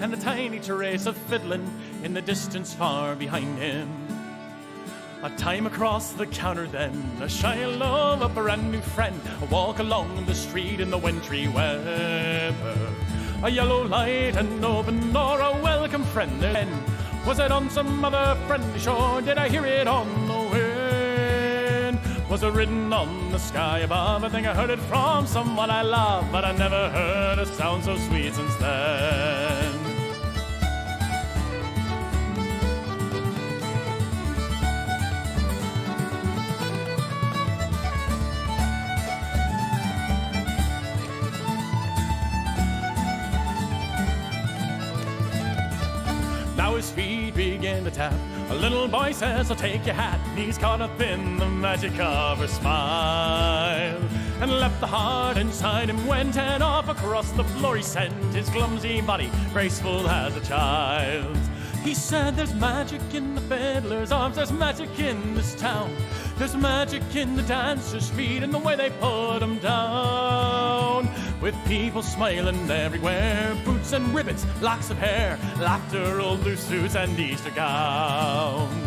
and a tiny Teresa fiddling in the distance far behind him. A time across the counter then, a shy love, a brand new friend, a walk along the street in the wintry weather. A yellow light, an open door, a welcome friend then. Was it on some other friendly shore? Did I hear it on the wind? Was it written on the sky above? I think I heard it from someone I love, but I never heard a sound so sweet since then. Now his feet begin to tap. A little boy says, I'll take your hat. And he's caught up in the magic of her smile, and left the heart inside him, went and off across the floor he sent, his clumsy body graceful as a child's. He said, there's magic in the fiddler's arms, there's magic in this town, there's magic in the dancers' feet and the way they put them down. With people smiling everywhere, boots and ribbons, locks of hair, laughter, old loose suits and Easter gowns.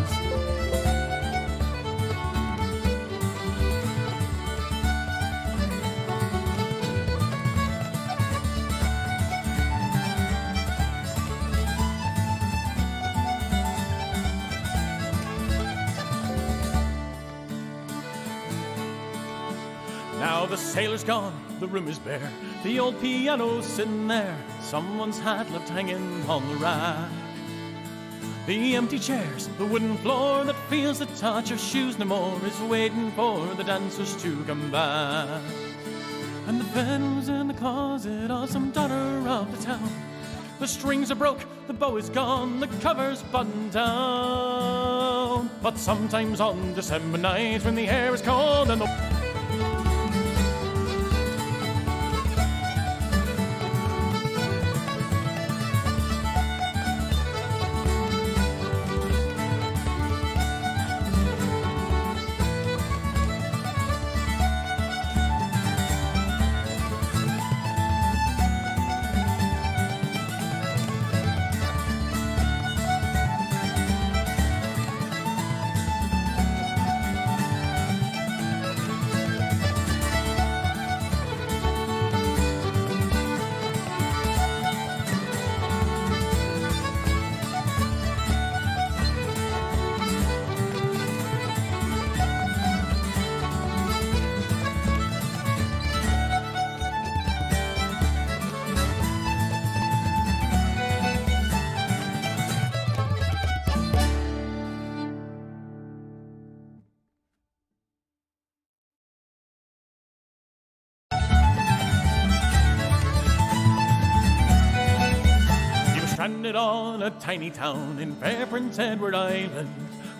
Now the sailor's gone, the room is bare, the old piano's sitting there, someone's hat left hanging on the rack. The empty chairs, the wooden floor that feels the touch of shoes no more is waiting for the dancers to come back. And the bedroom's in the closet of some daughter of the town. The strings are broke, the bow is gone, the cover's buttoned down. But sometimes on December nights when the air is cold and the stranded on a tiny town in fair Prince Edward Island,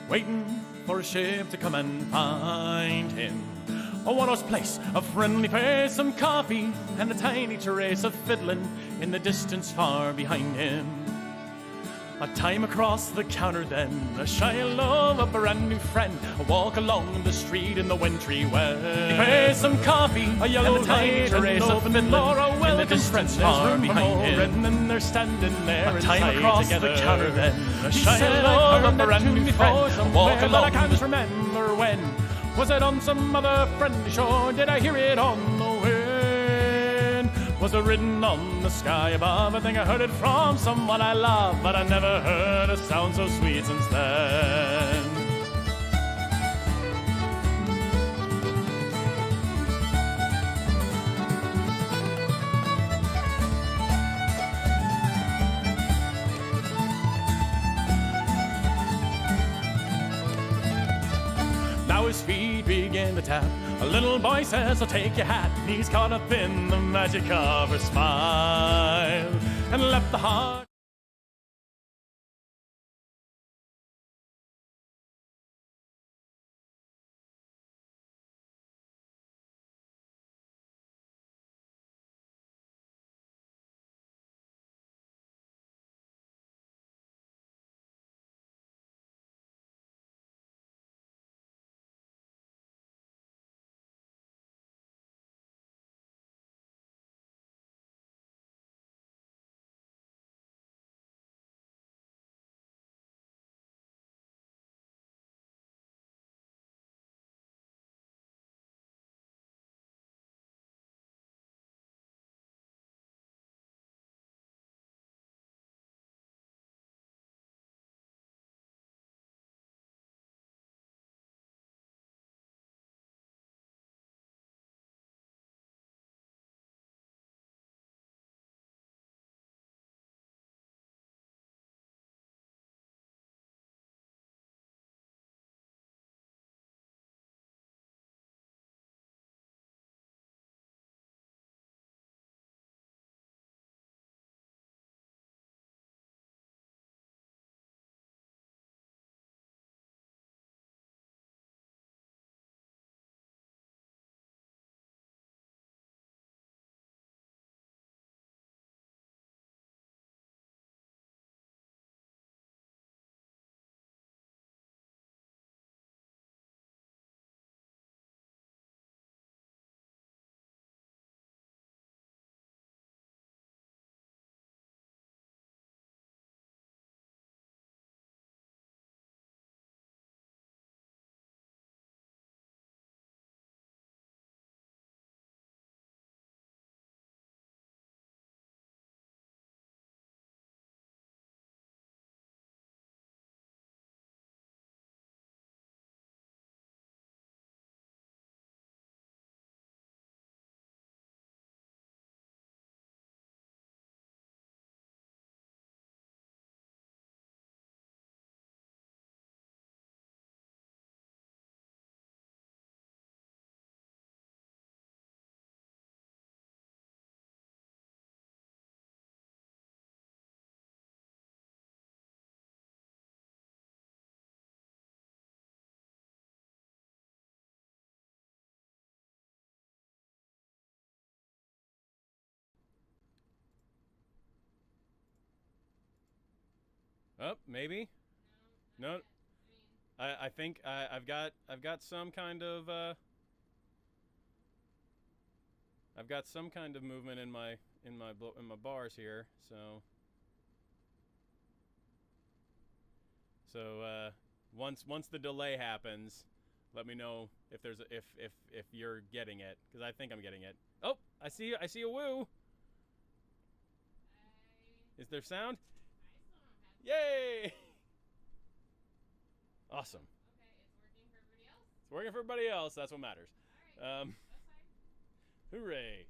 waiting for a ship to come and find him. A one-horse place, a friendly face, some coffee, and a tiny Teresa fiddling in the distance far behind him. A time across the counter then, a shy love, a brand new friend, a walk along the street in the wintry weather. Pay some coffee, a yellow light, Teresa fiddling in the distance far behind him. And then they're standing there, a time across the counter then, a shy love, a brand new friend, a walk along. I can't remember when. Was it on some other friendly shore? Did I hear it on the wind? Was it written on the sky above? I think I heard it from someone I love, but I never heard a sound so sweet since then. Now his feet begin to tap. A little boy says, I'll take your hat. And he's caught up in the magic of her smile, and left the heart Oh, maybe. No. I think I've got some kind of I've got some kind of movement in my bars here. So once the delay happens, let me know if there's if you're getting it, because I think I'm getting it. Oh, I see a woo. Is there sound? Yay! Awesome. Okay, it's working for everybody else? It's working for everybody else. That's what matters. Alright, that's fine. Hooray.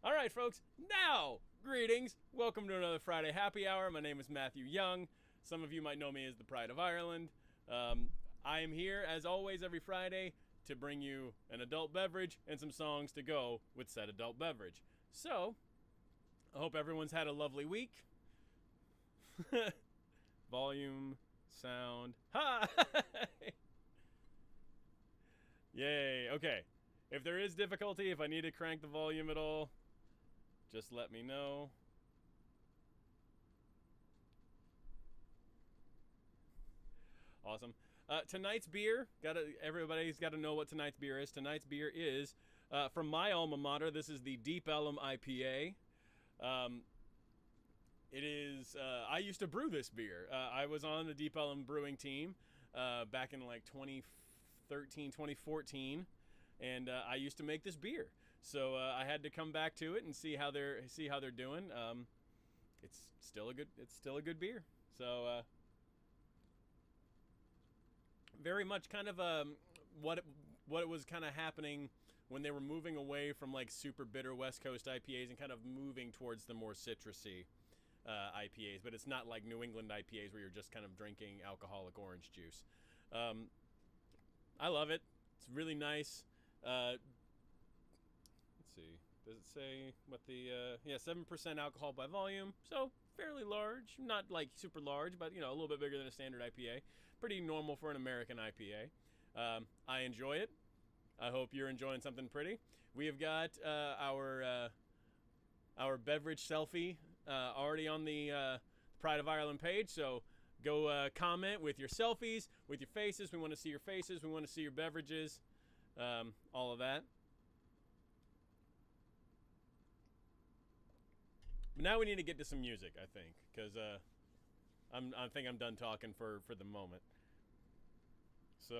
All right, folks. Now, greetings. Welcome to another Friday Happy Hour. My name is Matthew Young. Some of you might know me as the Pride of Ireland. I am here, as always, every Friday to bring you an adult beverage and some songs to go with said adult beverage. So, I hope everyone's had a lovely week. Volume, sound. Hi! Yay. Okay. If there is difficulty, if I need to crank the volume at all, just let me know. Awesome. Tonight's beer, everybody's got to know what tonight's beer is. Tonight's beer is from my alma mater. This is the Deep Ellum IPA. It is, I used to brew this beer. I was on the Deep Ellum brewing team back in like 2013, 2014, and I used to make this beer. So I had to come back to it and see how they're doing. It's still a good beer. So very much kind of what it was kind of happening when they were moving away from like super bitter West Coast IPAs and kind of moving towards the more citrusy IPAs, but it's not like New England IPAs where you're just kind of drinking alcoholic orange juice. I love it. It's really nice. Let's see. Does it say what the 7% alcohol by volume, so fairly large, not like super large, but a little bit bigger than a standard IPA. Pretty normal for an American IPA. I enjoy it. I hope you're enjoying something pretty. We have got our beverage selfie already on the Pride of Ireland page, so go comment with your selfies, with your faces. We want to see your faces. We want to see your beverages, all of that. But now we need to get to some music, I think, because I think I'm done talking for the moment. So,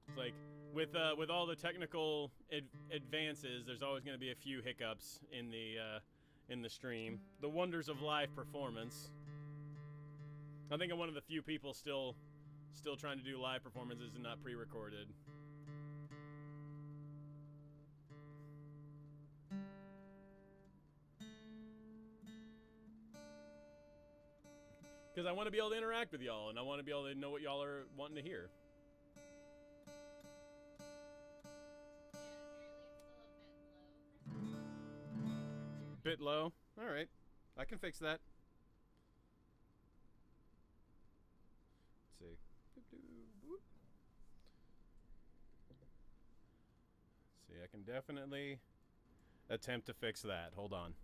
it's like with all the technical advances, there's always going to be a few hiccups in the stream. The wonders of live performance. I think I'm one of the few people still trying to do live performances and not pre-recorded. Because I want to be able to interact with y'all, and I want to be able to know what y'all are wanting to hear. Bit low. All right, I can fix that. Let's see, I can definitely attempt to fix that. Hold on.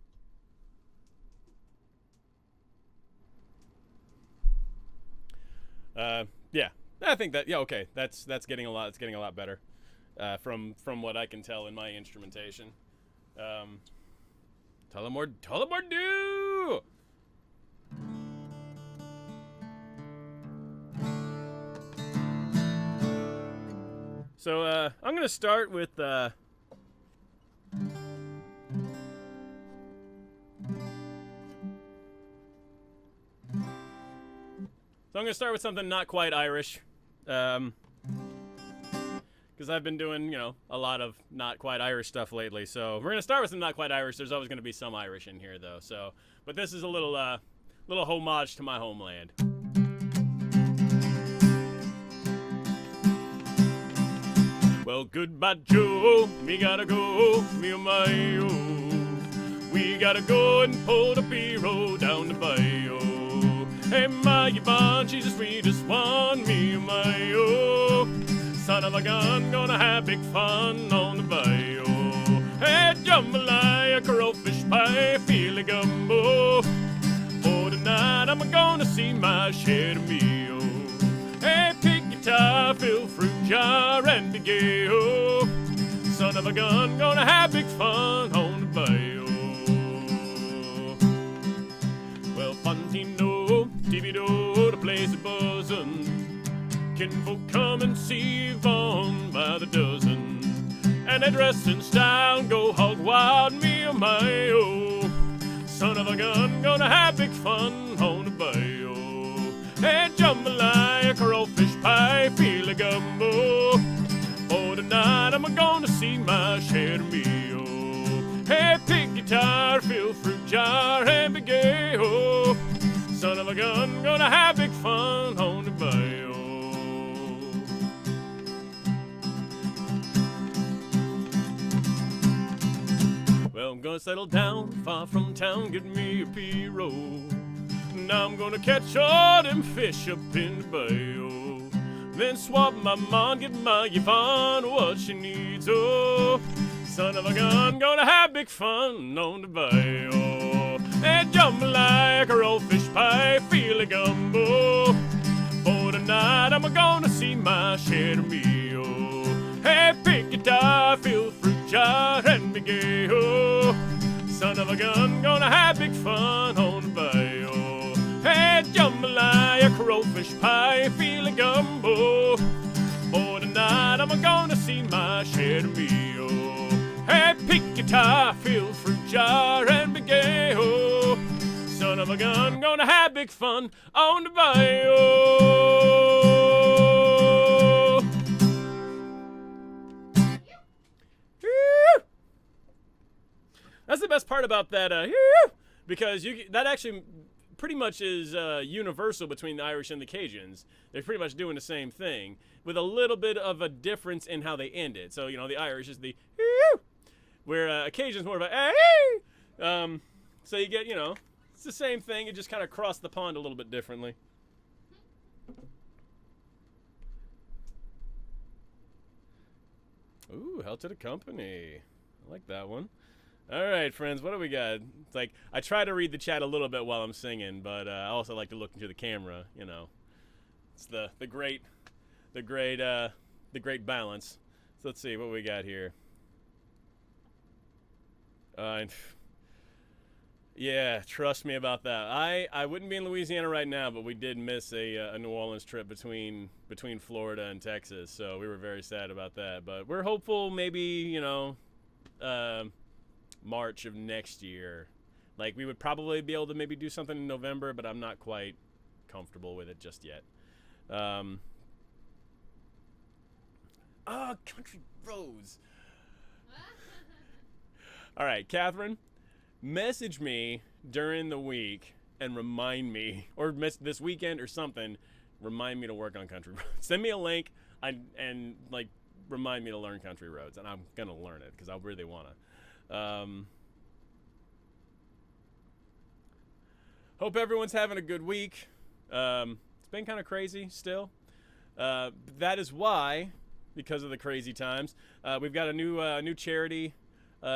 Yeah, I think that, yeah, okay, that's getting a lot. It's getting a lot better from what I can tell in my instrumentation. Tell them more do. So I'm gonna start with so I'm gonna start with something not quite Irish, because I've been doing a lot of not quite Irish stuff lately. So we're gonna start with some not quite Irish. There's always gonna be some Irish in here though. So, but this is a little homage to my homeland. Well, goodbye, Joe. Me gotta go, me oh my oh. We gotta go and pull the P-road down the bayou. Hey, my Yvonne, she's the sweetest one, me and my oh. Son of a gun, gonna have big fun on the bayou. Hey, jambalaya, crowfish pie, feel a gumbo. For tonight, I'm gonna see my share of meal. Hey, pick guitar, fill fruit jar, and be gay, oh. Son of a gun, gonna have big fun on the bayou. Well, Fontino, TV-do, the place is buzzin'. Kinfolk come and see Yvonne by the dozen. And they dress in style and go hog wild, me oh my oh. Son of a gun, gonna have big fun on the bayou. Hey, jambalaya, crowfish pie, feel a gumbo. For tonight, I'm gonna see my share of meal. Hey, pick guitar, fill fruit jar, and be gay, oh. Son of a gun, gonna have big fun on the bayou. Well, I'm gonna settle down far from town, get me a P-roll. Now I'm gonna catch all them fish up in the bayou. Then swap my mom, give my Yvonne what she needs, oh. Son of a gun, gonna have big fun on the bayou. And jambalaya, crowfish pie, feel a gumbo. For tonight, I'm gonna see my share of meal. Hey, pick guitar, fill fruit jar, and be gay, oh. Son of a gun, gonna have big fun on the bayou. Hey, jambalaya, crowfish pie, feel a gumbo. For tonight, I'm gonna see my share of meal. Hey, pick guitar, fill fruit jar, and be gay, oh. Son of a gun, gonna have big fun on the bayou. That's the best part about that, because that actually pretty much is universal between the Irish and the Cajuns. They're pretty much doing the same thing with a little bit of a difference in how they end it. So, you know, the Irish is the where Cajun's more of a so you get, you know, it's the same thing. It just kind of crossed the pond a little bit differently. Ooh, Hell to the Company. I like that one. All right, friends, what do we got? It's like I try to read the chat a little bit while I'm singing, but I also like to look into the camera. You know, it's the great balance. So let's see what we got here. Yeah, trust me about that. I wouldn't be in Louisiana right now, but we did miss a New Orleans trip between Florida and Texas, so we were very sad about that. But we're hopeful, maybe, you know, March of next year. Like, we would probably be able to maybe do something in November, but I'm not quite comfortable with it just yet. Country roads. All right, Catherine, message me during the week and remind me, or this weekend or something, remind me to work on country roads. Send me a link and like remind me to learn country roads, and I'm gonna learn it because I really wanna. Hope everyone's having a good week. It's been kind of crazy still. That is why, because of the crazy times, we've got a new charity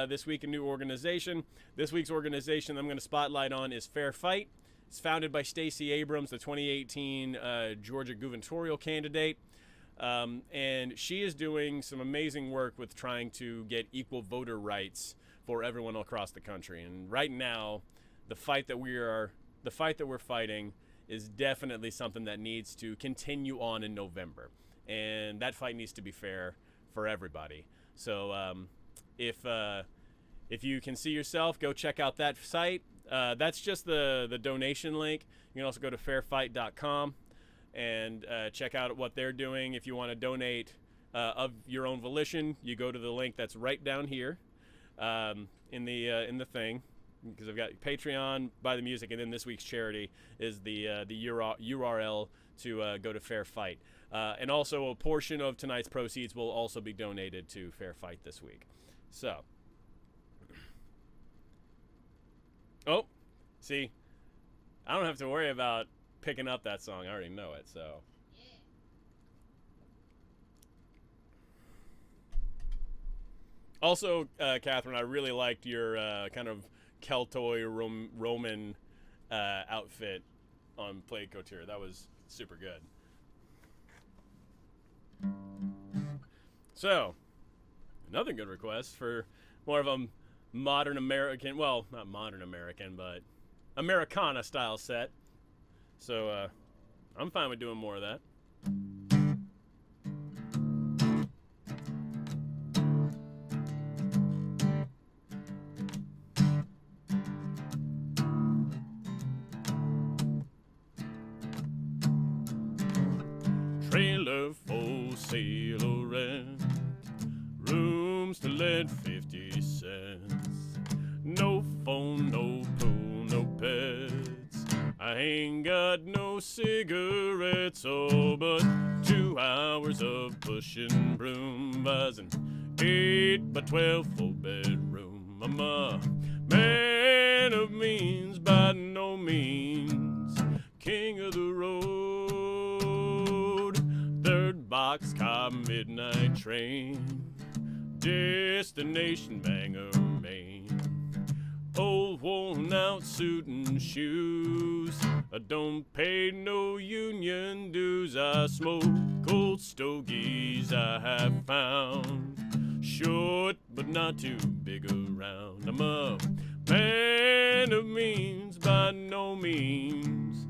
this week, a new organization. This week's organization I'm going to spotlight on is Fair Fight. It's founded by Stacey Abrams, the 2018 Georgia gubernatorial candidate. And she is doing some amazing work with trying to get equal voter rights for everyone across the country. And right now, the fight that we're fighting is definitely something that needs to continue on in November. And that fight needs to be fair for everybody. So if you can see yourself, go check out that site. That's just the donation link. You can also go to fairfight.com and check out what they're doing. If you want to donate of your own volition, you go to the link that's right down here in the thing, because I've got Patreon, Buy the Music, and then this week's charity is the URL to go to Fair Fight. And also a portion of tonight's proceeds will also be donated to Fair Fight this week. So, oh, see, I don't have to worry about picking up that song. I already know it, so. Also, Catherine, I really liked your kind of Keltoi Roman outfit on Plague Couture. That was super good. So, another good request for more of a modern American, well, not modern American, but Americana style set. So, I'm fine with doing more of that. Trailer for sale or rent, rooms to let 50 cents. No phone, no pool, no pets. I ain't got no cigarettes, oh, but 2 hours of pushing broom, buys an 8 by 12 full bedroom. I'm a man of means, by no means king of the road. Boxcar midnight train, destination Bangor, Maine. Old worn out suit and shoes, I don't pay no union dues. I smoke old stogies I have found, short but not too big around. I'm a man of means, by no means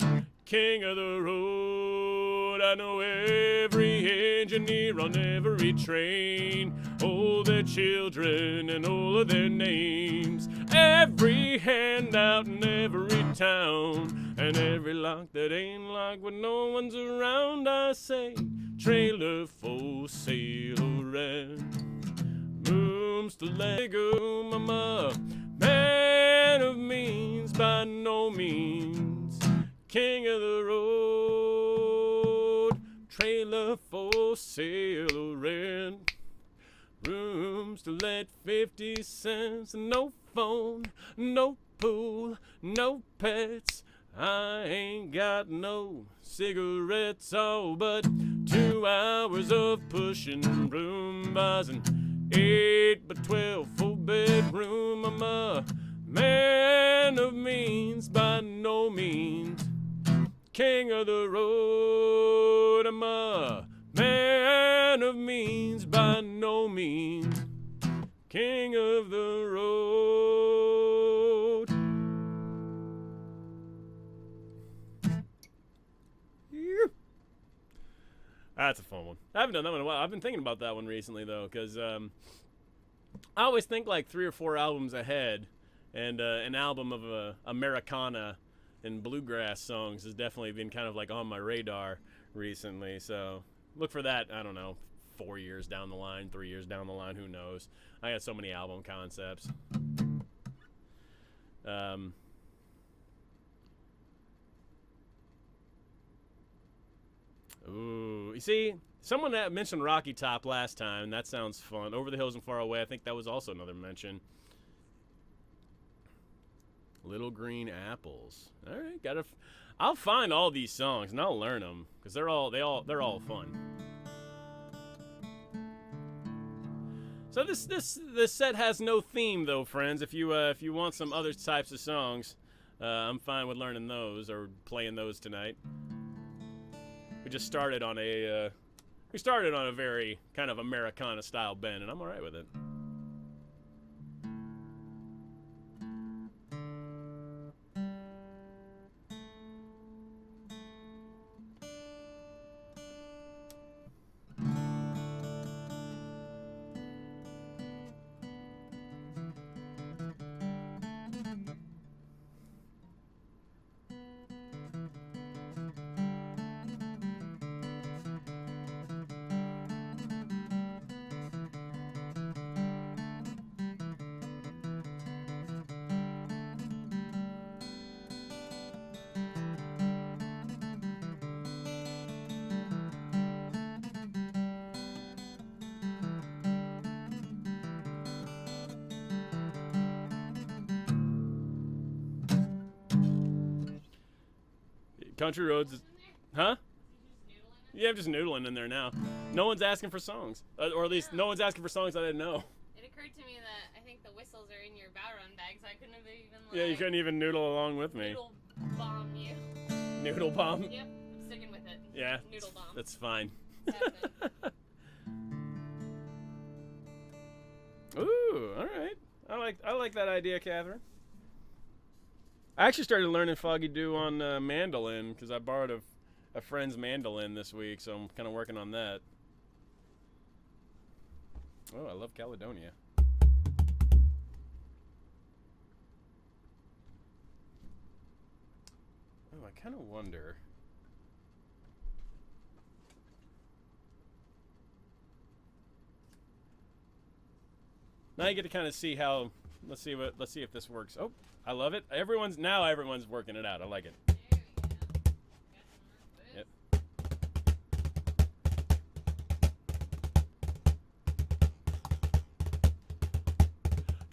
king of the road. I know every engineer on every train, all their children and all of their names, every handout in every town, and every lock that ain't locked when no one's around. I say, trailer for sale or rent, rooms to let go. I'm a man of means, by no means king of the road. Trailer for sale or rent, rooms to let 50 cents. No phone, no pool, no pets. I ain't got no cigarettes, oh, but 2 hours of pushing broom, buys an 8 by 12 full bedroom. I'm a man of means, by no means king of the road. I'm a man of means, by no means king of the road. That's a fun one. I haven't done that one in a while. I've been thinking about that one recently, though, because I always think like 3 or 4 albums ahead, and an album of Americana and bluegrass songs has definitely been kind of like on my radar recently. So look for that, I don't know, 4 years down the line, 3 years down the line, who knows. I got so many album concepts. Ooh, you see, someone that mentioned Rocky Top last time. That sounds fun. Over the Hills and Far Away, I think that was also another mention. Little Green Apples. All right, I'll find all these songs and I'll learn them because they're all fun. So this set has no theme though, friends. If you want some other types of songs, I'm fine with learning those or playing those tonight. We just started on a very kind of Americana style bend, and I'm all right with it. Country roads. In there? Huh? Is he just noodling in Yeah, I'm just noodling in there now. No one's asking for songs, or at least no one's asking for songs I didn't know. It occurred to me that I think the whistles are in your bow run bag, so I couldn't have even like. Yeah, you couldn't even noodle along with me. Noodle bomb you. Noodle bomb. Yep, I'm sticking with it. Yeah, Noodle bomb. that's fine. Happened. Ooh, all right. I like that idea, Catherine. I actually started learning Foggy Dew on mandolin because I borrowed a friend's mandolin this week, so I'm kind of working on that. Oh, I love Caledonia. Oh, I kind of wonder. Now you get to kind of see how. Let's see if this works. Oh, I love it. Everyone's working it out. I like it. There we go. Got some more quiz. Yep.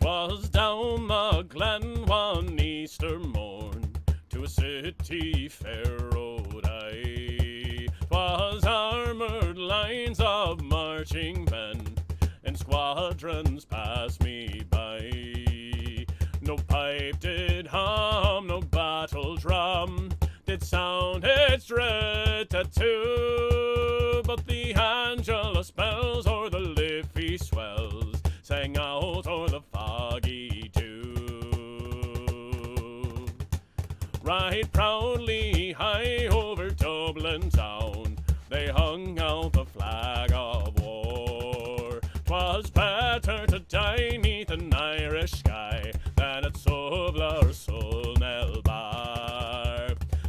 'Twas down the glen one Easter morn, to a city fair rode I. 'Twas armored lines of marching men, and squadrons passed me by. No pipe did hum, no battle drum did sound its dread tattoo, but the Angelus bells o'er the Liffey swells sang out o'er the foggy dew. Right proudly high over Dublin town they hung out the flag of war. 'Twas better to die 'neath an Irish sky than at Subla or Sulnelbar.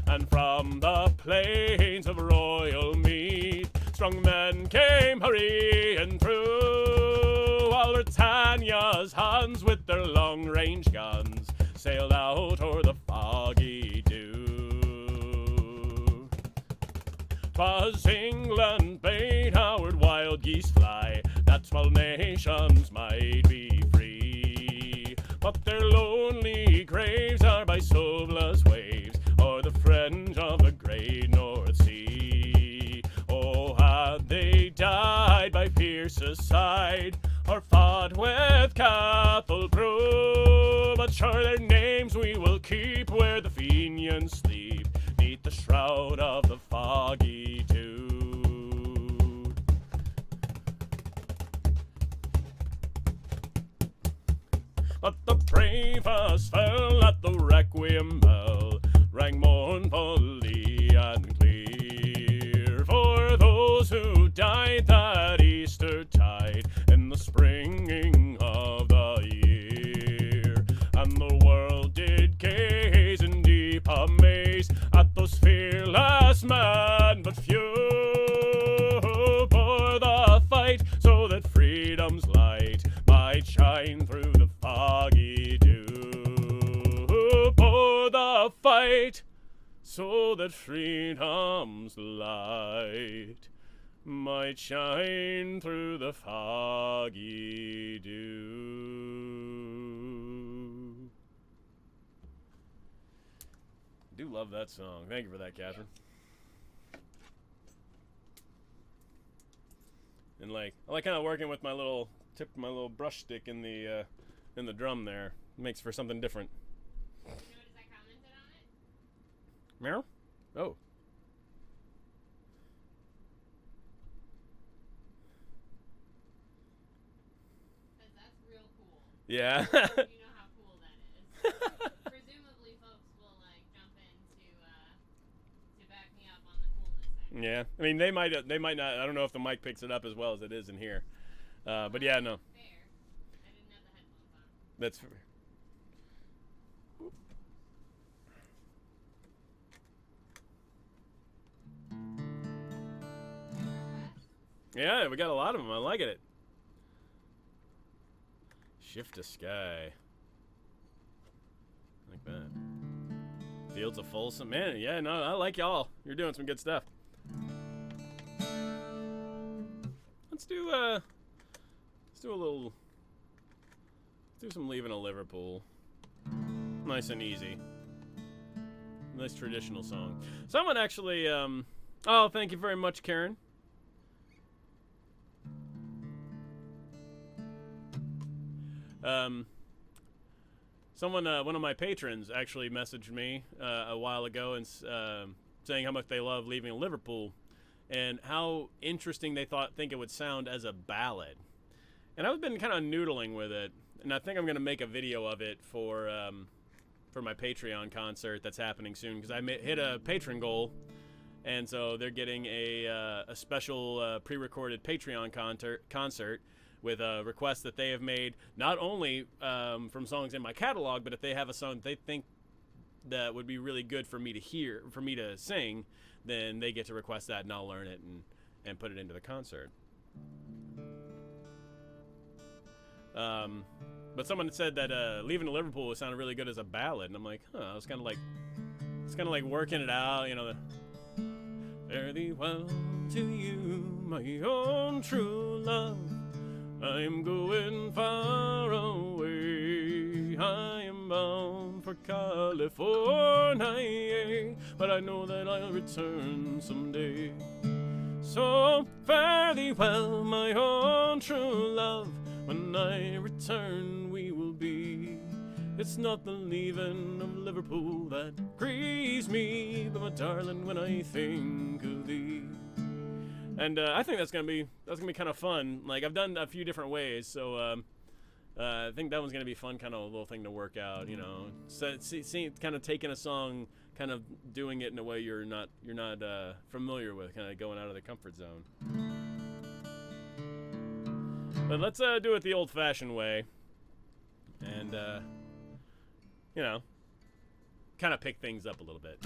And from the plains of royal Meath strong men came hurrying through, while Britannia's hands with their long-range guns sailed out o'er the foggy dew. 'Twas England bade Howard wild geese fly, that small nations might be free. But their lonely graves are by Subla's waves, or the fringe of the great North Sea. Oh, had they died by Pierce's side, or fought with Cathal Brew, but sure their names we will keep where the Fenians sleep, 'neath the shroud of the foggy dew. But the bravest fell at the requiem bell, rang mournfully and clear, for those who died that Easter tide in the springing of the year. And the world did gaze in deep amaze at those fearless men, but few bore the fight so that freedom's light might shine through the foggy dew. Bore the fight so that freedom's light might shine through the foggy dew. I do love that song. Thank you for that, Catherine. And like, I like kind of working with my little brush stick in the drum there. Makes for something different. You notice I commented on it? Meryl? Oh. Because that's real cool. Yeah. You know how cool that is. Presumably folks will like jump in to back me up on the coolness side. Yeah. I mean, they might not. I don't know if the mic picks it up as well as it is in here. But yeah, no. Fair. I didn't have the headphones on. That's fair. Yeah, we got a lot of them. I like it. Shift to sky. Like that. Fields of Folsom. Man, yeah, no, I like y'all. You're doing some good stuff. Let's do some Leaving a Liverpool. Nice and easy. Nice traditional song. Someone actually, oh, thank you very much, Karen. Someone, one of my patrons actually messaged me a while ago and saying how much they love Leaving Liverpool and how interesting they think it would sound as a ballad. And I've been kind of noodling with it, and I think I'm going to make a video of it for my Patreon concert that's happening soon, because I hit a patron goal, and so they're getting a special pre-recorded Patreon concert with requests that they have made, not only from songs in my catalog, but if they have a song they think that would be really good for me to sing, then they get to request that, and I'll learn it and put it into the concert. But someone said that Leaving Liverpool sounded really good as a ballad, and I'm like, huh, I was kind of like working it out, you know. Fare thee well to you, my own true love. I'm going far away. I am bound for California, but I know that I'll return someday. So fare thee well, my own true love. When I return, we will be. It's not the leaving of Liverpool that grieves me, but my darling, when I think of thee. And I think that's gonna be kind of fun. Like, I've done a few different ways, so I think that one's gonna be fun, kind of a little thing to work out. You know, so kind of taking a song, kind of doing it in a way you're not familiar with, kind of going out of the comfort zone. But let's do it the old-fashioned way, and you know, kind of pick things up a little bit.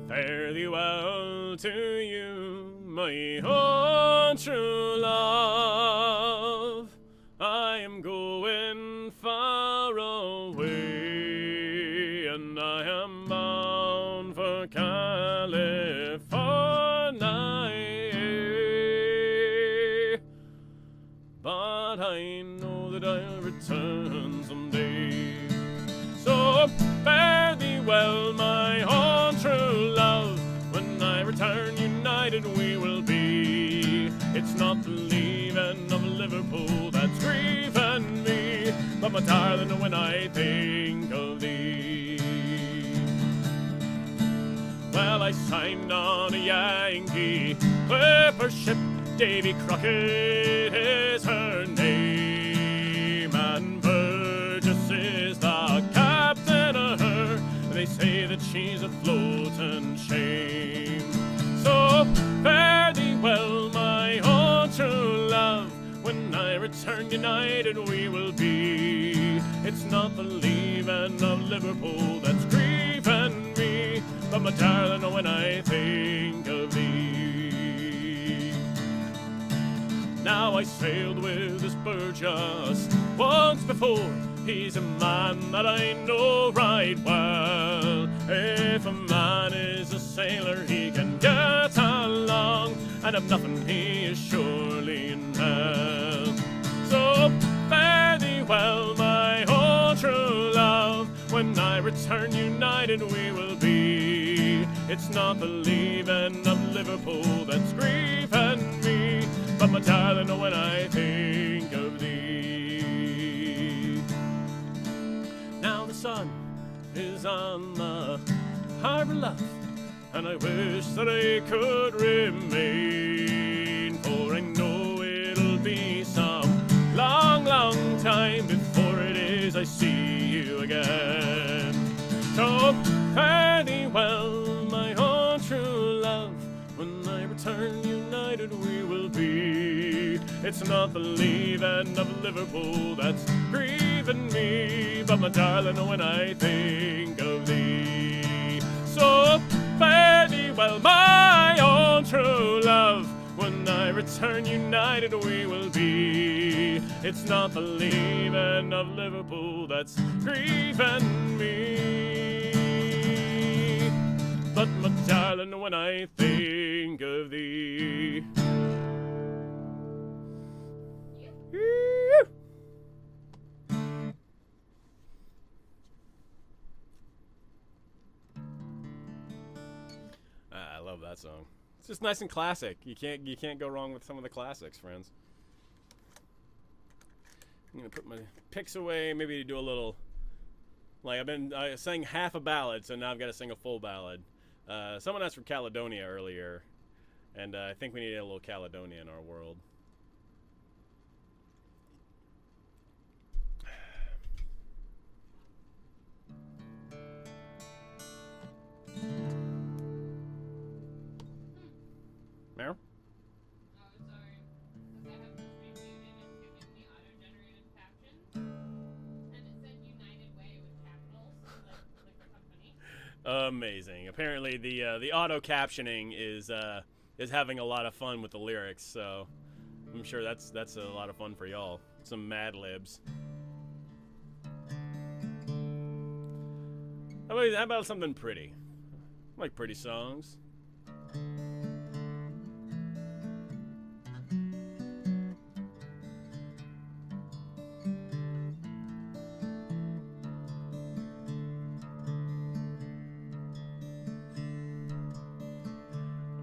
Fare thee well to you, my own true love. I am going far away, and I am bound for California. But I know that I'll return someday. So fare thee well, my own true love. When I return, united we will be. It's not the leaving of Liverpool that's grieving me, but my darling, when I think of thee. Well, I signed on a Yankee clipper ship. Davy Crockett is her name, and Burgess is the captain of her. They say that she's a floating shame. So fare thee well, my own true love. When I return, united we will be. It's not the leaving of Liverpool that's grieving me, but my darling, when I think of thee. Now I sailed with this Burgess once before. He's a man that I know right well. If a man is a sailor, he can get along, and if nothing, he is surely in hell. So fare thee well, my own true love. When I return, united we will be. It's not the leaving of Liverpool that's grieving me, but my darling, when I think of thee. Now the sun is on the harbor love, and I wish that I could remain, for I know it'll be some long, long time before it is I see you again. So fare thee well, my own true love. When I return, united we will be. It's not the leaving of Liverpool that's grieving me, but my darling, when I think of thee. So fare thee well, my own true love. When I return, united we will be. It's not the leaving of Liverpool that's grieving me, but my darling, when I think of thee. love that song. It's just nice and classic. You can't go wrong with some of the classics, friends. I'm gonna put my picks away. Maybe do a little. Like I sang half a ballad, so now I've got to sing a full ballad. Someone asked for Caledonia earlier, and I think we need a little Caledonia in our world. Meryl? Oh, sorry. Because I have the stream muted, it's giving me auto-generated captions. And it said United Way with capitals, like the company. Amazing. Apparently the auto captioning is having a lot of fun with the lyrics, so I'm sure that's a lot of fun for y'all. Some Mad Libs. How about something pretty? I like pretty songs.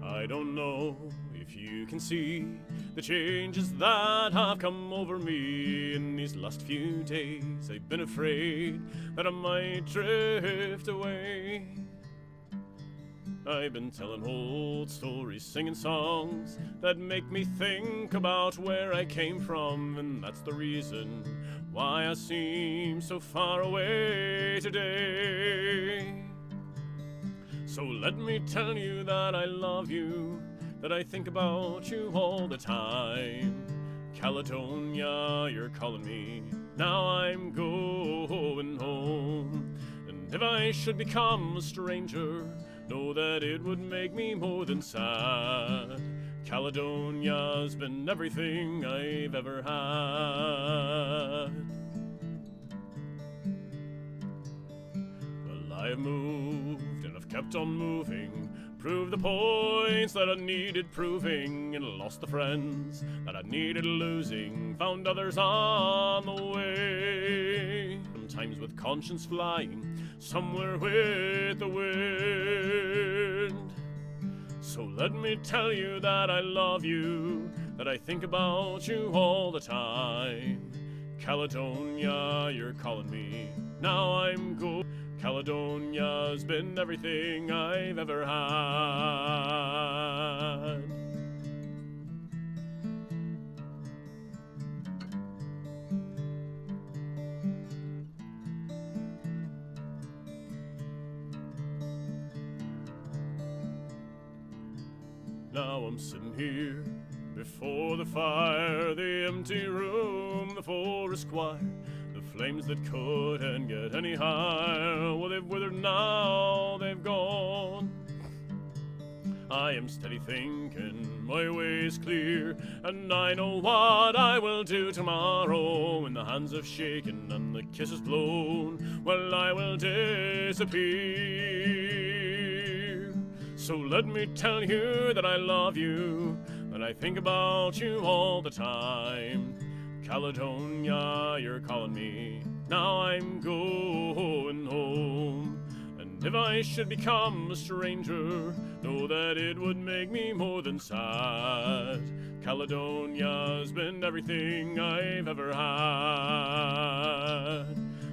I don't know if you can see the changes that have come over me in these last few days. I've been afraid that I might drift away. I've been telling old stories, singing songs that make me think about where I came from, and that's the reason why I seem so far away today. So let me tell you that I love you, that I think about you all the time. Caledonia, you're calling me, now I'm going home. And if I should become a stranger, know that it would make me more than sad. Caledonia's been everything I've ever had. Well, I've moved and I've kept on moving, proved the points that I needed proving, and lost the friends that I needed losing, found others on the way. Sometimes with conscience flying, somewhere with the wind. So let me tell you that I love you, that I think about you all the time. Caledonia, you're calling me, now I'm going. Caledonia's been everything I've ever had. Now I'm sitting here before the fire, the empty room, the forest choir, the flames that couldn't get any higher. Well, they've withered now, they've gone. I am steady thinking, my way is clear, and I know what I will do tomorrow. When the hands have shaken and the kisses blown, well, I will disappear. So let me tell you that I love you, that I think about you all the time. Caledonia, you're calling me, now I'm going home. And if I should become a stranger, know that it would make me more than sad. Caledonia's been everything I've ever had.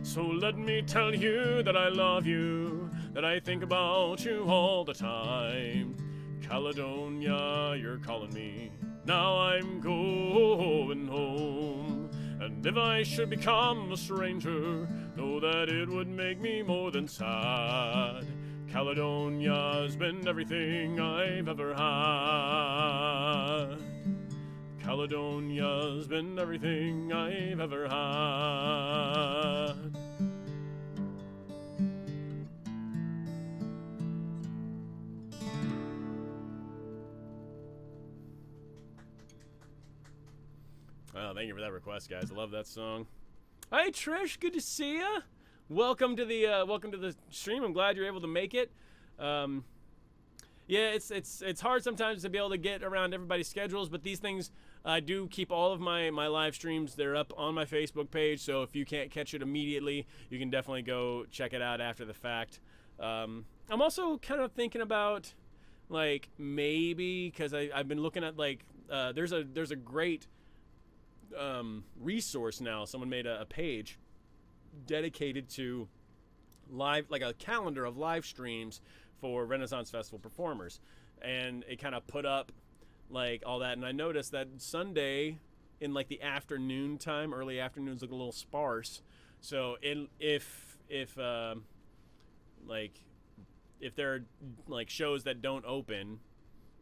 So let me tell you that I love you, that I think about you all the time. Caledonia, you're calling me, now I'm going home. And if I should become a stranger, know that it would make me more than sad. Caledonia's been everything I've ever had. Caledonia's been everything I've ever had. Oh, thank you for that request, guys. I love that song. Hi, Trish. Good to see ya. Welcome to the stream. I'm glad you're able to make it. Yeah, it's hard sometimes to be able to get around everybody's schedules, but these things, I do keep all of my live streams. They're up on my Facebook page, so if you can't catch it immediately, you can definitely go check it out after the fact. I'm also kind of thinking about like maybe because I've been looking at like there's a great resource now. Someone made a page dedicated to live, like a calendar of live streams for Renaissance Festival performers, and it kind of put up like all that. And I noticed that Sunday in like the afternoon time, early afternoons, look a little sparse. So if there are like shows that don't open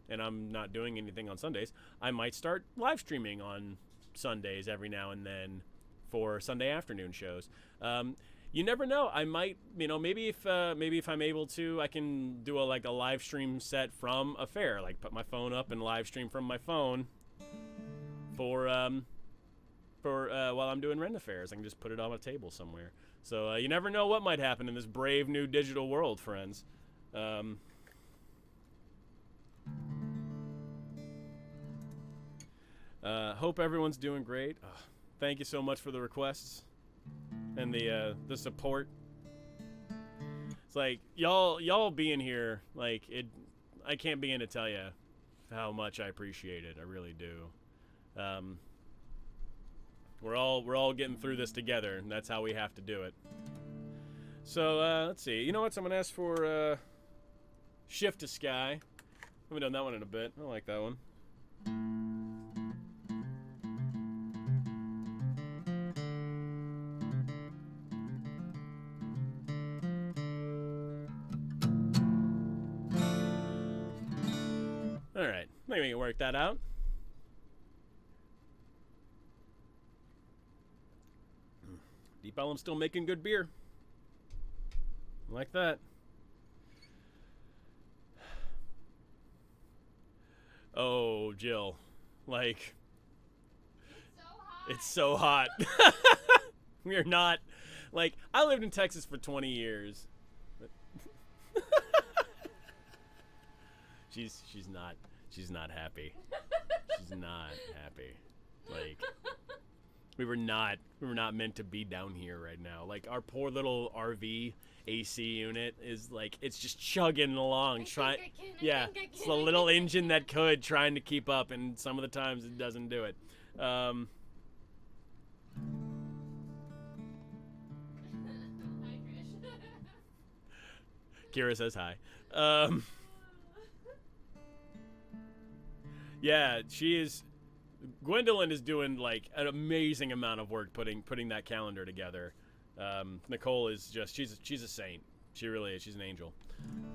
and I'm not doing anything on Sundays, I might start live streaming on Sundays every now and then for Sunday afternoon shows. You never know. I might, maybe if I'm able to, I can do a live stream set from a fair, like put my phone up and live stream from my phone for while I'm doing rent affairs. I can just put it on a table somewhere. So you never know what might happen in this brave new digital world, friends. Hope everyone's doing great. Thank you so much for the requests and the support. It's like y'all being here, like it. I can't begin to tell you how much I appreciate it. I really do. We're all getting through this together, and that's how we have to do it. So let's see. You know what? I'm gonna ask for Shift to Sky. Haven't done that one in a bit. I like that one. All right, maybe we can work that out. Deep Ellum's still making good beer. Like that. Oh, Jill. Like, it's so hot. We are not, like, I lived in Texas for 20 years. She's not happy. She's not happy. Like, we were not meant to be down here right now. Like, our poor little RV AC unit is like, it's just chugging along. It's the little engine that could, trying to keep up, and some of the times it doesn't do it. Kira says hi. Yeah, Gwendolyn is doing like an amazing amount of work putting that calendar together. Nicole is just, she's a saint. She really is. She's an angel.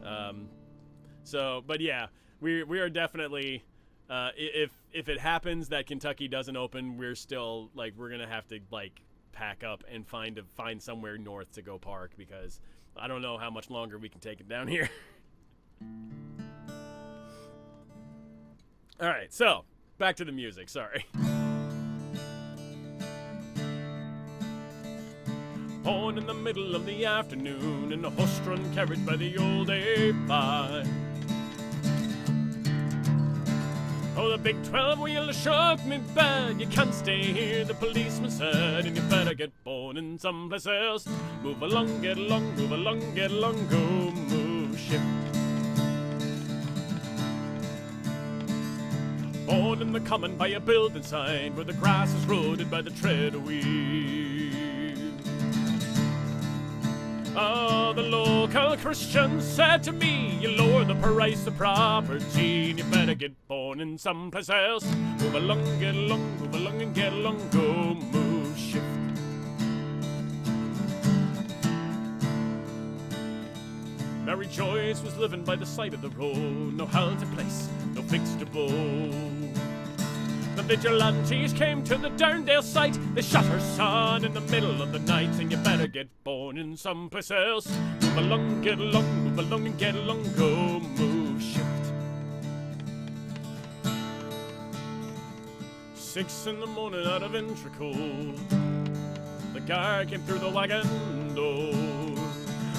But yeah, we are definitely, if it happens that Kentucky doesn't open, we're still like, we're gonna have to like pack up and find somewhere north to go park, because I don't know how much longer we can take it down here. All right, so back to the music. Sorry. Born in the middle of the afternoon in a horse-drawn carriage by the old A5. Oh, the big 12-wheeler shook me bad. You can't stay here, the policeman said, and you better get born in someplace else. Move along, get along, move along, get along, go move, shift. Born in the common by a building side where the grass is rooted by the tread of wheels. Oh, the local Christian said to me, you lower the price of property, and you better get born in someplace else. Move along, and get along, go move, shift. Mary Joyce was living by the side of the road, no halting place, no fixed abode. The vigilantes came to the Derndale site. They shot her son in the middle of the night, and you better get born in someplace else. Move along, and get along, go move, shift. 6 in the morning out of Intricool, the guard came through the wagon door.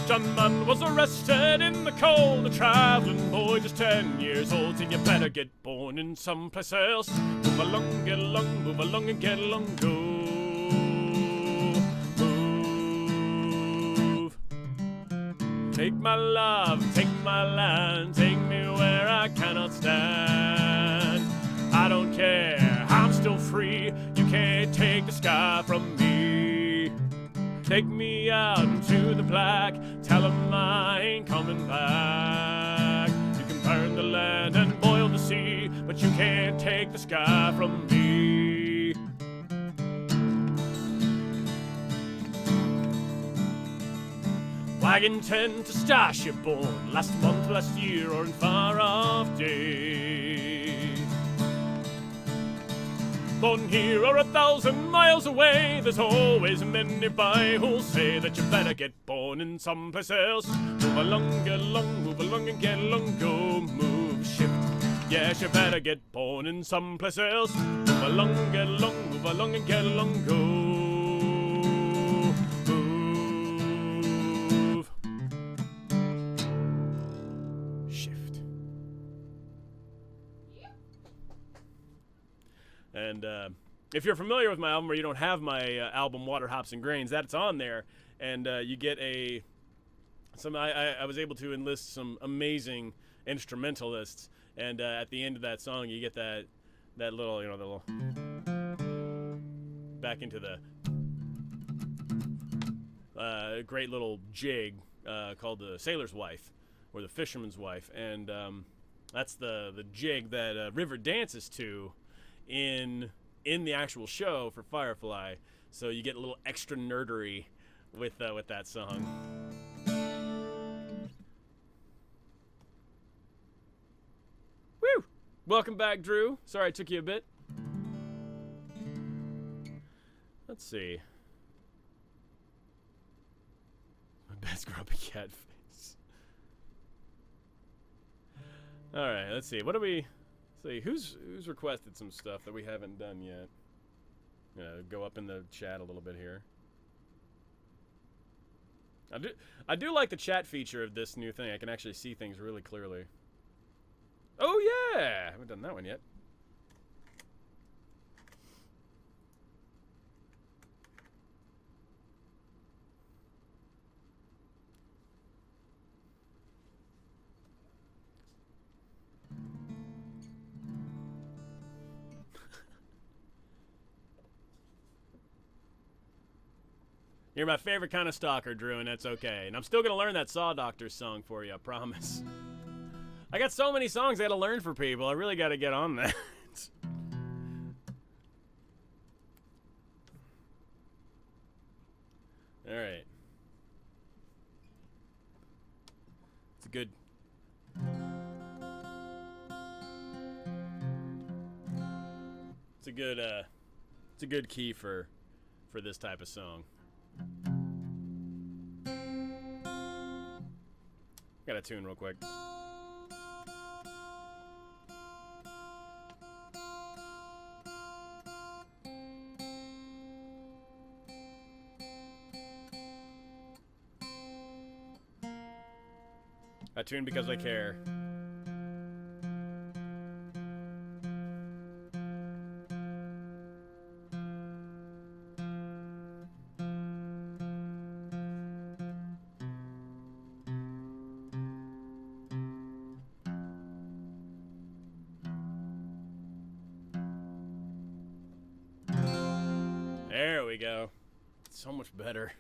John Mann was arrested in the cold, a traveling boy just 10 years old, and you better get born in someplace else. Move along, and get along, go. Move. Take my love, take my land, take me where I stand. I don't care, I'm still free. You can't take the sky from me. Take me out into the black. Tell 'em I ain't coming back. You can burn the land and boil the sea, but you can't take the sky from me. Wagon 10 to Starship born, last month, last year, or in far off days. Born here or 1,000 miles away, there's always many by who'll say that you better get born in someplace else. Move along, get along, move along and get along, go, move, shift. Yes, you better get born in someplace else. Move along, get along, move along and get along, go, move, shift. And if you're familiar with my album, or you don't have my album Water, Hops, and Grains, that's on there, and you get I was able to enlist some amazing instrumentalists, and at the end of that song, you get that little, the little back into the great little jig called the Sailor's Wife, or the Fisherman's Wife, and that's the jig that River dances to in the actual show for Firefly, so you get a little extra nerdery with that song. Woo! Welcome back, Drew. Sorry I took you a bit. Let's see. My best grumpy cat face. All right, let's see. What do we? See, who's requested some stuff that we haven't done yet? Go up in the chat a little bit here. I do like the chat feature of this new thing. I can actually see things really clearly. Oh yeah, I haven't done that one yet. You're my favorite kind of stalker, Drew, and that's okay. And I'm still going to learn that Saw Doctors song for you, I promise. I got so many songs I got to learn for people. I really got to get on that. All right. It's a good key for this type of song. Got a tune real quick. A tune because I care. There we go. So much better.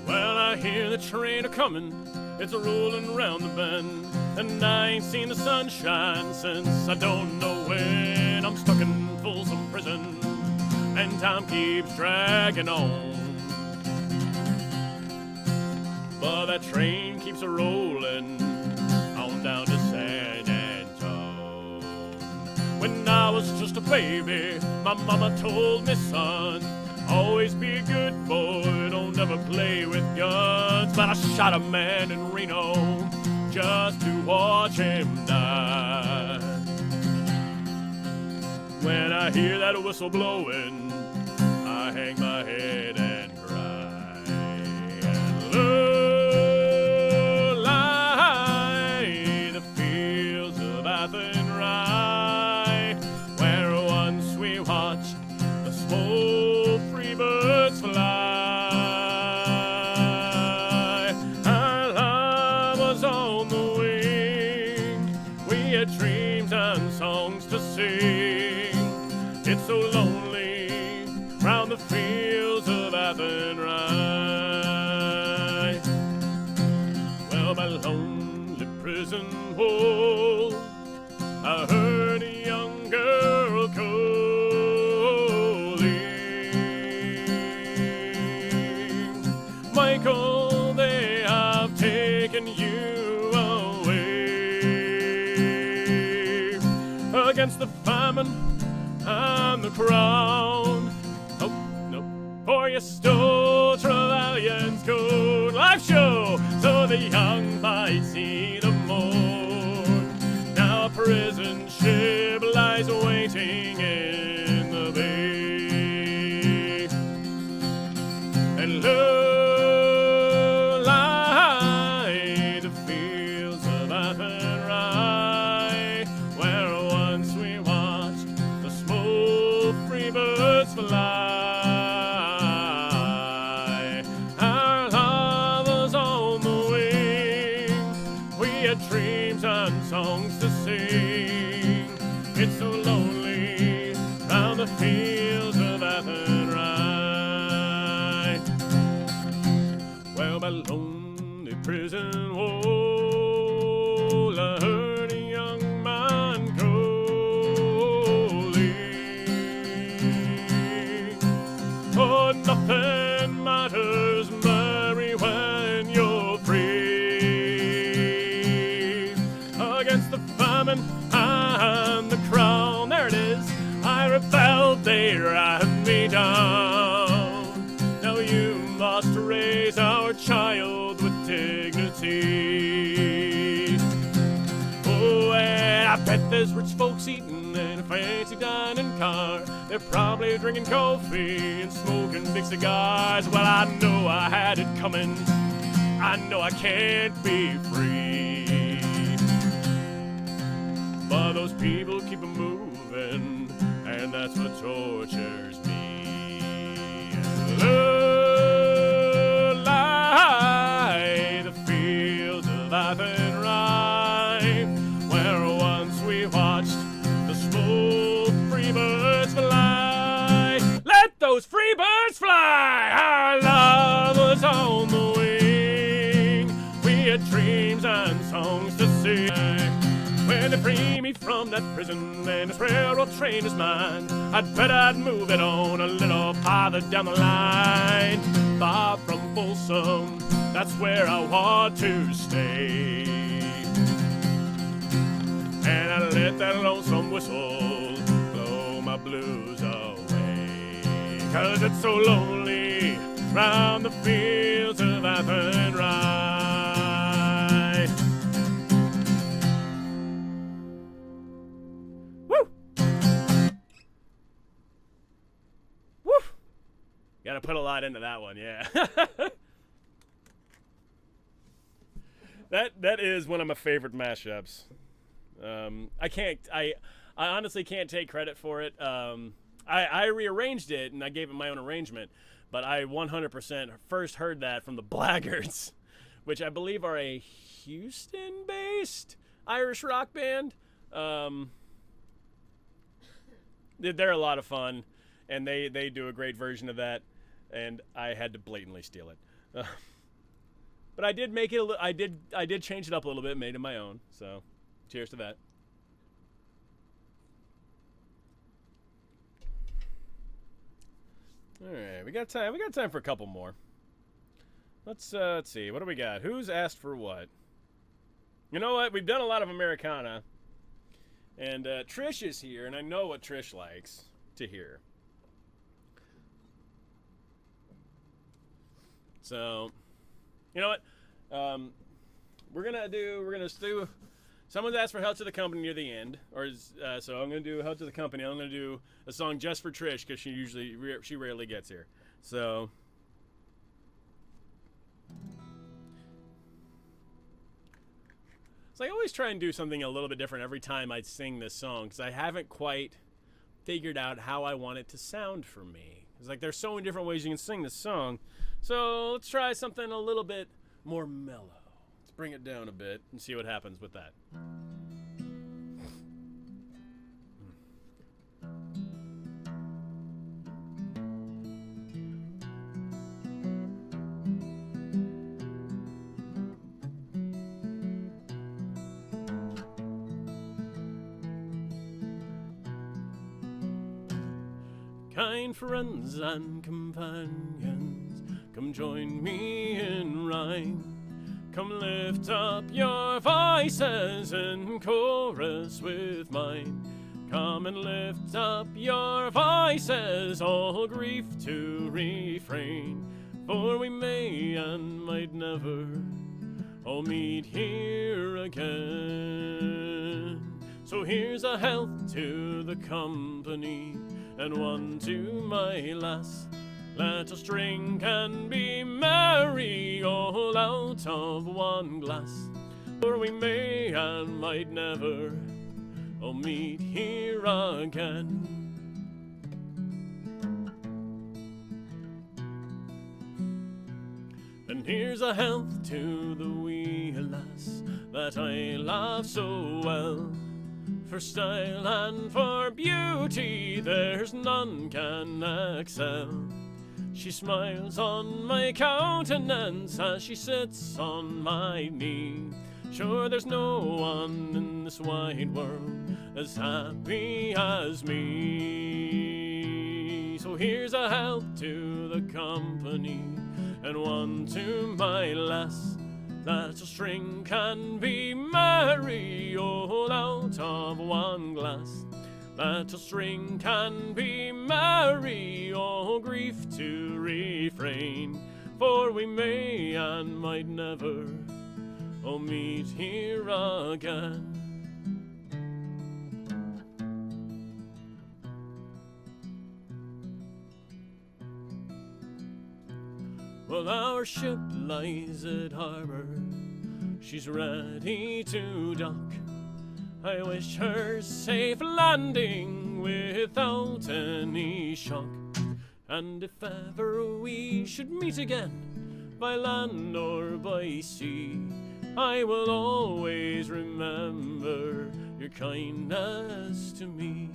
Well, I hear the train a-comin'. It's a rolling around the bend, and I ain't seen the sunshine since I don't know when. I'm stuck in Folsom Prison, and time keeps dragging on. But that train keeps a-rolling on down to San Antone. When I was just a baby, my mama told me, son, always be a good boy, don't ever play with guns. But I shot a man in Reno just to watch him die. When I hear that whistle blowing, I hang my head and cry. fields of Athenry. Well, by lonely prison wall, I heard a young girl calling, Michael, they have taken you away against the famine and the crown. Oh, no, for you stole Trevelyan's gold life show, so the young might see the morn. Now a prison ship lies waiting in the bay, and low lie the fields of Athenry, where once we watched the small free birds fly. Our love was on the wing, we had dreams and songs to sing. It's so lonely round the fields of Athenry. Well, by lonely prison wall, I heard a young man calling. Oh, nothing matters, Mary, when you're free. Against the famine and the crown, there it is, I rebelled, they ran me down. Now you must raise our child with dignity. Oh, and I bet there's rich folks eating in a fancy dining car. They're probably drinking coffee and smoking big cigars. Well, I know I had it coming, I know I can't be free, but those people keep moving, and that's what tortures me. Low lie the fields of Athenry, where once we watched the small free birds fly. Let those free birds fly! Our love was on the wing, we had dreams and songs to sing. When they free me from that prison and this railroad train is mine, I'd bet I'd move it on a little farther down the line. Far from Folsom, that's where I want to stay. And I let that lonesome whistle blow my blues away. 'Cause it's so lonely round the fields of Athenry. Gotta put a lot into that one, yeah. That is one of my favorite mashups. I honestly can't take credit for it. I rearranged it and I gave it my own arrangement, but I 100% first heard that from the Blaggards, which I believe are a Houston-based Irish rock band. They're a lot of fun, and they do a great version of that. And I had to blatantly steal it, but I did make it. I did change it up a little bit, made it my own. So, cheers to that. All right, we got time. We got time for a couple more. Let's see. What do we got? Who's asked for what? You know what? We've done a lot of Americana, and Trish is here, and I know what Trish likes to hear. So, you know what? We're gonna do. Someone's asked for "Help to the Company" near the end, so I'm gonna do "Help to the Company." I'm gonna do a song just for Trish because she rarely gets here. So, I always try and do something a little bit different every time I sing this song because I haven't quite figured out how I want it to sound for me. It's like there's so many different ways you can sing this song. So let's try something a little bit more mellow. Let's bring it down a bit and see what happens with that. kind friends and companions, come join me in rhyme. Come lift up your voices in chorus with mine. Come and lift up your voices, all grief to refrain. For we may and might never all meet here again. So here's a health to the company, and one to my lass. Let us drink and be merry, all out of one glass. For we may and might never all meet here again. And here's a health to the wee lass that I love so well. For style and for beauty there's none can excel. She smiles on my countenance as she sits on my knee. Sure there's no one in this wide world as happy as me. So here's a health to the company, and one to my lass. Let us drink and be merry, all out of one glass. Let us drink and be merry, all grief to refrain. For we may and might never all meet here again. Well, our ship lies at harbor, she's ready to dock. I wish her safe landing without any shock. And if ever we should meet again, by land or by sea, I will always remember your kindness to me.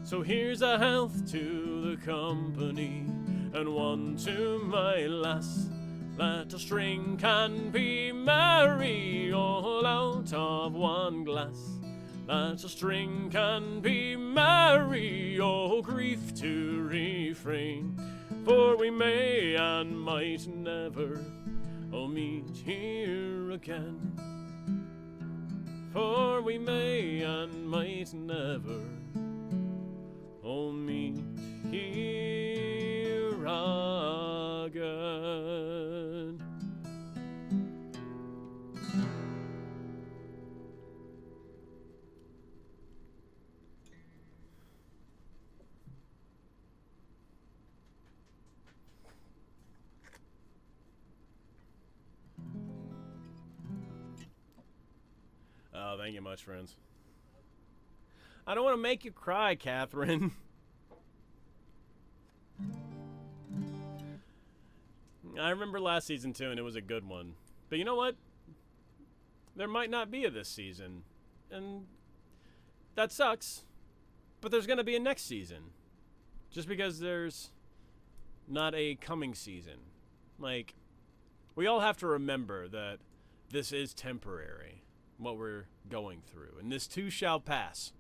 So here's a health to the company, and one to my lass. Let us drink and be merry, all out of one glass. Let us drink and be merry, oh grief to refrain. For we may and might never all meet here again. For we may and might never all meet here again. Oh, thank you much, friends. I don't want to make you cry, Catherine. I remember last season too, and it was a good one. But you know what? There might not be a this season. And that sucks. But there's going to be a next season. Just because there's not a coming season. Like, we all have to remember that this is temporary, what we're going through. And this too shall pass.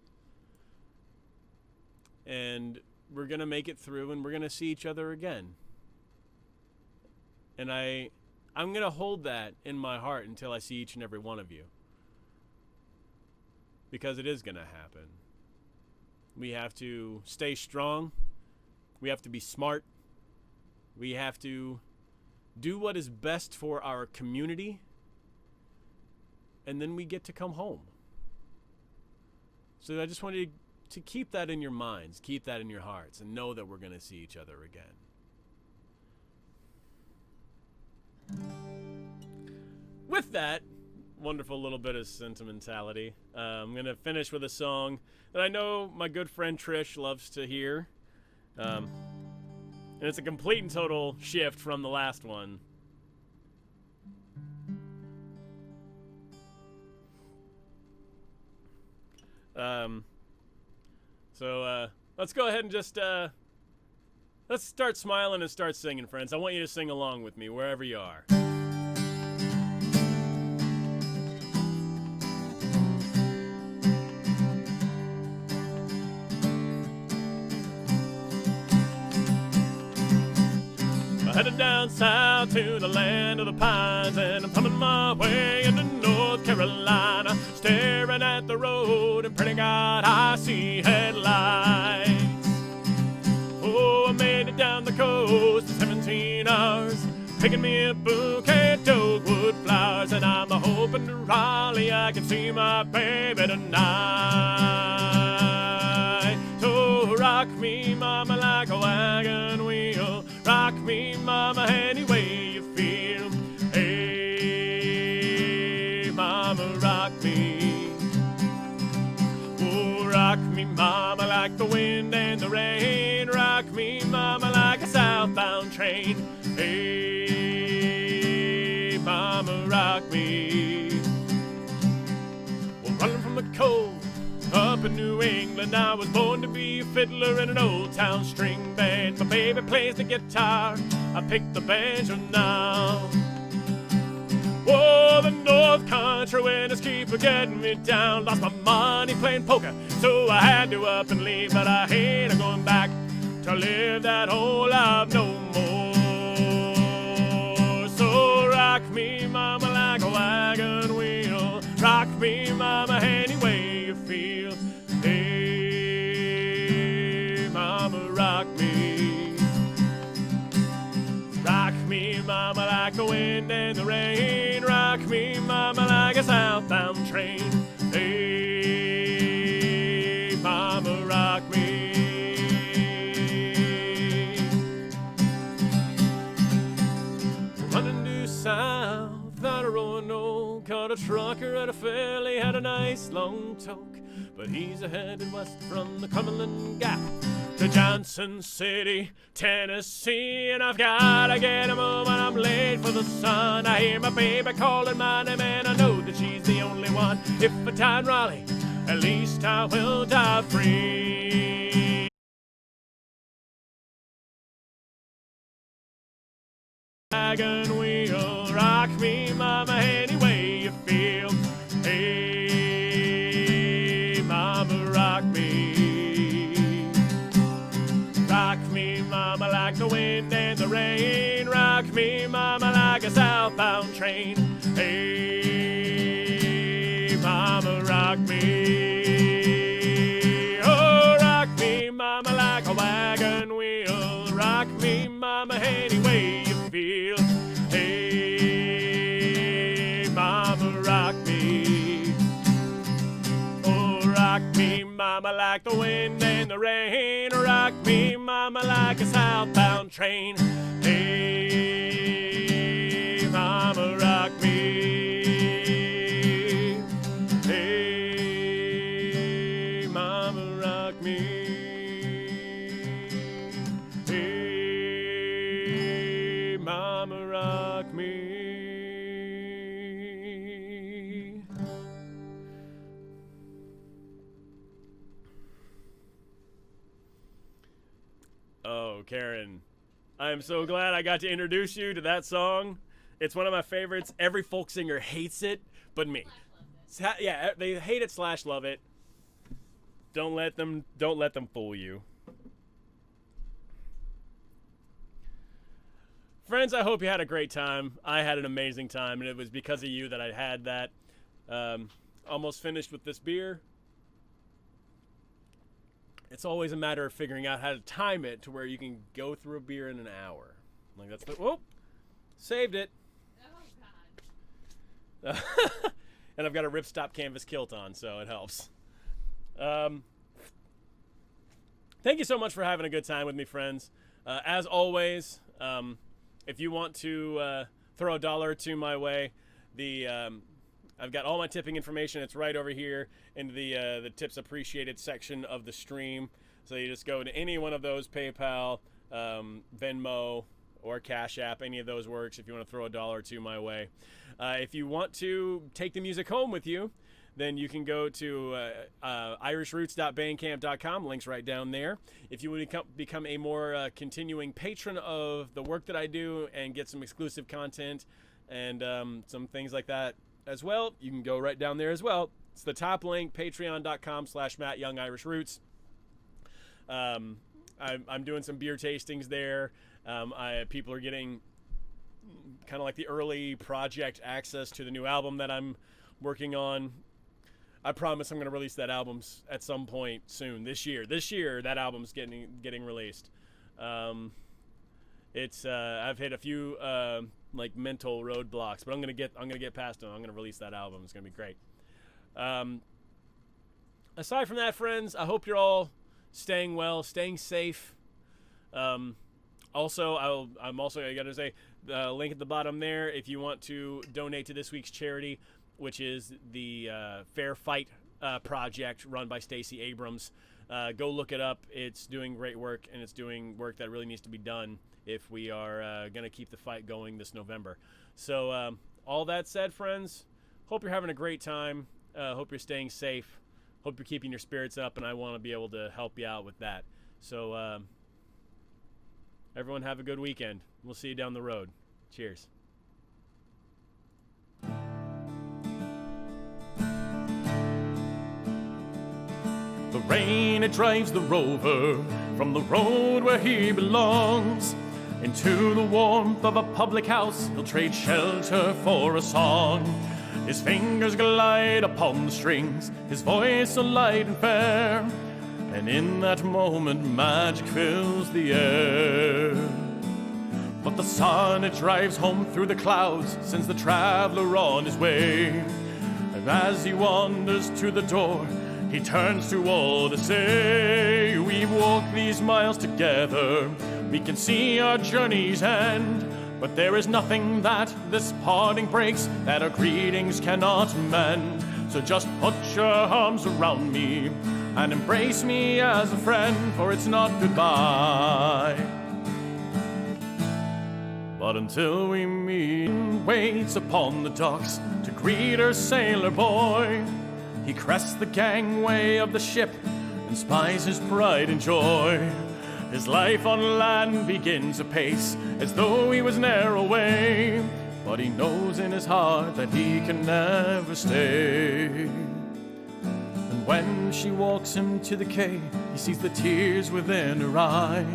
And we're going to make it through, and we're going to see each other again. And I'm going to hold that in my heart until I see each and every one of you. Because it is going to happen. We have to stay strong. We have to be smart. We have to do what is best for our community. And then we get to come home. So I just want you to keep that in your minds. Keep that in your hearts. And know that we're going to see each other again. With that wonderful little bit of sentimentality, I'm going to finish with a song that I know my good friend Trish loves to hear. And it's a complete and total shift from the last one. So let's go ahead and just let's start smiling and start singing, friends. I want you to sing along with me wherever you are. headed down south to the land of the pines, and I'm thumbing my way into North Carolina, staring at the road and praying to God I see headlights. Oh, I made it down the coast in 17 hours, picking me a bouquet of dogwood flowers, and I'm hoping to Raleigh I can see my baby tonight. So rock me, mama, like a wagon wheel. Rock me, mama, any way you feel. Hey, mama, rock me. Oh, rock me, mama, like the wind and the rain. Rock me, mama, like a southbound train. Hey, mama, rock me. Well, running from the cold up in New England, I was born to be a fiddler in an old town string band. My baby plays the guitar, I pick the banjo now. Whoa, the North Country winters keep getting me down. Lost my money playing poker, so I had to up and leave. But I hate going back to live that whole life no more. So rock me, mama, like a wagon wheel. Rock me, mama, any way you feel. Hey, mama, rock me. Rock me, mama, like the wind and the rain. Rock me, mama, like a southbound train. Hey, mama, rock me. Running due south out of Roanoke, caught a trucker at a fairly, had a nice long toke. But he's headed west from the Cumberland Gap to Johnson City, Tennessee. And I've gotta get him home when I'm late for the sun. I hear my baby calling my name, and I know that she's the only one. If I die in Raleigh, at least I will die free. Wagon wheel, rock me, mama, any way you feel. Hey, mama, rock me. Rock me, mama, like the wind and the rain. Rock me, mama, like a southbound train. Hey, mama, rock me. Oh, rock me, mama, like a wagon wheel. Rock me, mama, any way you feel. Hey, mama, rock me. Oh, rock me, mama, like the wind and the rain. Rock me, mama, like a southbound train. Hey, mama, rock me. Hey, mama, rock me. Hey, mama, rock me. Oh, Karen, I am so glad I got to introduce you to that song. It's one of my favorites. Every folk singer hates it, but me. Yeah, they hate it / love it. Don't let them fool you. Friends, I hope you had a great time. I had an amazing time, and it was because of you that I had that. Almost finished with this beer. It's always a matter of figuring out how to time it to where you can go through a beer in an hour. Like that's the whoop, saved it. Oh, God. And I've got a ripstop canvas kilt on, so it helps. Thank you so much for having a good time with me, friends. As always, if you want to throw a dollar or two my way, I've got all my tipping information. It's right over here in the tips appreciated section of the stream. So you just go to any one of those, PayPal, Venmo, or Cashapp. Any of those works if you want to throw a dollar or two my way. If you want to take the music home with you, then you can go to irishroots.bandcamp.com. Links right down there. If you want to become a more continuing patron of the work that I do and get some exclusive content and some things like that as well, you can go right down there as well. It's the top link, patreon.com/mattyoungirishroots. I'm doing some beer tastings there. People are getting kind of like the early project access to the new album that I'm working on. I promise I'm going to release that album at some point soon this year. This year, that album's getting released. I've hit a few like mental roadblocks, but I'm gonna get past them. I'm gonna release that album. It's gonna be great. Aside from that, friends, I hope you're all staying well, staying safe. Also, I gotta say, link at the bottom there if you want to donate to this week's charity, which is the Fair Fight project run by Stacey Abrams. Go look it up. It's doing great work, and it's doing work that really needs to be done if we are going to keep the fight going this November. So all that said, friends, hope you're having a great time. Hope you're staying safe. Hope you're keeping your spirits up, and I want to be able to help you out with that. So everyone have a good weekend. We'll see you down the road. Cheers. The rain, it drives the rover from the road where he belongs into the warmth of a public house. He'll trade shelter for a song. His fingers glide upon the strings, his voice so light and fair, and in that moment magic fills the air. But the sun, it drives home through the clouds, sends the traveler on his way. And as he wanders to the door, he turns to all to say, we've walked these miles together, we can see our journey's end, but there is nothing that this parting breaks, that our greetings cannot mend. So just put your arms around me and embrace me as a friend, for it's not goodbye, but until we meet. Waits upon the docks to greet her sailor boy. He crests the gangway of the ship and spies his pride and joy. His life on land begins apace, as though he was ne'er away, but he knows in his heart that he can never stay. And when she walks him to the quay, he sees the tears within her eye.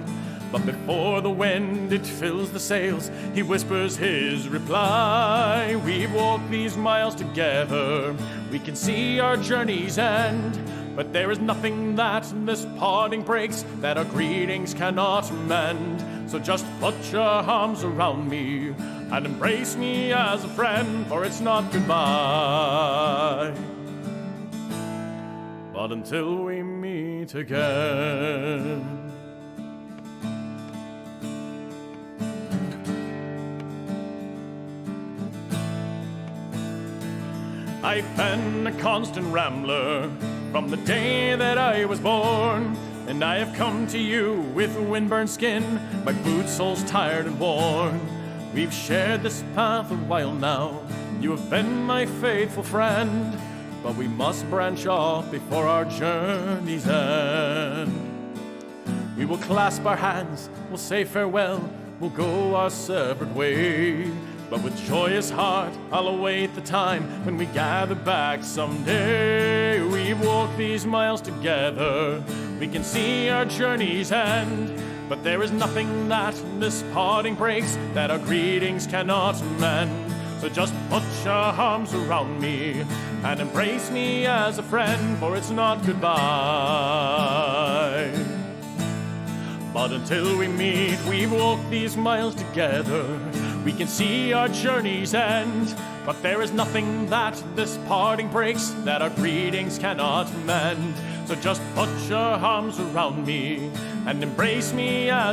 But before the wind it fills the sails, he whispers his reply. We've walked these miles together, we can see our journey's end, but there is nothing that this parting breaks, that our greetings cannot mend. So just put your arms around me and embrace me as a friend, for it's not goodbye, but until we meet again. I've been a constant rambler from the day that I was born, and I have come to you with windburned skin, my boot soles tired and worn. We've shared this path a while now, you have been my faithful friend, but we must branch off before our journey's end. We will clasp our hands, we'll say farewell, we'll go our separate way. But with joyous heart, I'll await the time when we gather back someday. We've walked these miles together, we can see our journey's end, but there is nothing that this parting breaks, that our greetings cannot mend. So just put your arms around me and embrace me as a friend, for it's not goodbye, but until we meet. We've walked these miles together, we can see our journey's end, but there is nothing that this parting breaks, that our greetings cannot mend. So just put your arms around me and embrace me as